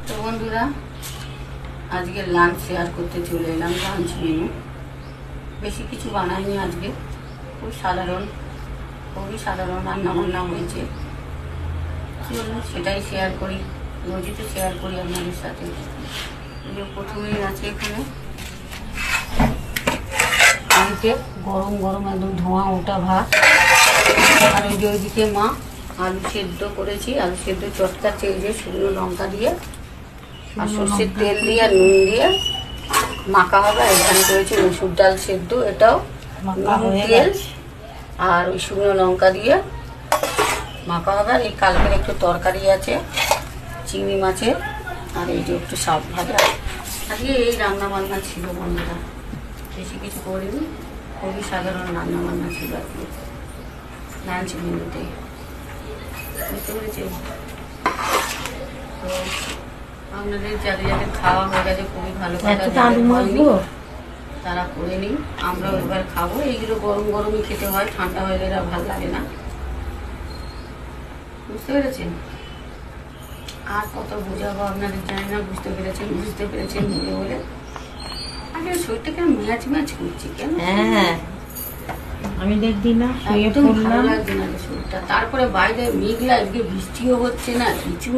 তো বন্ধুরা, আজকে লাঞ্চ শেয়ার করতে চলে এলাম। লাঞ্চ মেনু বেশি কিছু বানাইনি আজকে, খুবই সাধারণ রান্না বান্না হয়েছে। চলুন সেটাই শেয়ার করি, রোজই তো শেয়ার করি আপনাদের সাথে। প্রথমেই আছে এখানে আনতে গরম গরম একদম ধোঁয়া ওঠা ভাত, আর ওই যে ওইদিকে মা আলু সেদ্ধ করেছি, আলু সেদ্ধ চটকাচ্ছে এই যে শুকনো লঙ্কা দিয়ে আর সর্ষের তেল দিয়ে আর নুন দিয়ে মাখা হবে। এখানে করেছি মসুর ডাল সেদ্ধ, এটাও নুন তেল আর ওই শুকনো লঙ্কা দিয়ে মাখা হবে। আর এই কালকের একটু তরকারি আছে চিংড়ি মাছের, আর এই যে একটু শাক ভাজা। আজকে এই রান্না বান্না ছিল বন্ধুরা, বেশি কিছু করিনি, খুবই সাধারণ রান্না বান্না ছিল আজকে লাঞ্চ মেনুতে, বুঝতে পেরেছি। তো আপনাদের যাদের যাদের খাওয়া হয়ে গেছে খুবই ভালো কথা, তারা করে নিন, আমরাও এবার খাবো। এইগুলো গরম গরমই খেতে হয়, ঠান্ডা হয়ে গেলে আর ভালো লাগে না, বুঝতে পেরেছেন। আর কত বোঝাবো আপনাদের, জানি না বুঝতে পেরেছেন বলে বলে। আগে শরীরটা কেন ম্যাচ করছি কেন? হ্যাঁ আমি দেখছি না, একদম ভালো লাগছে না শরীরটা। তারপরে বাইরে মেঘলা, আজকে বৃষ্টিও হচ্ছে না, কিছু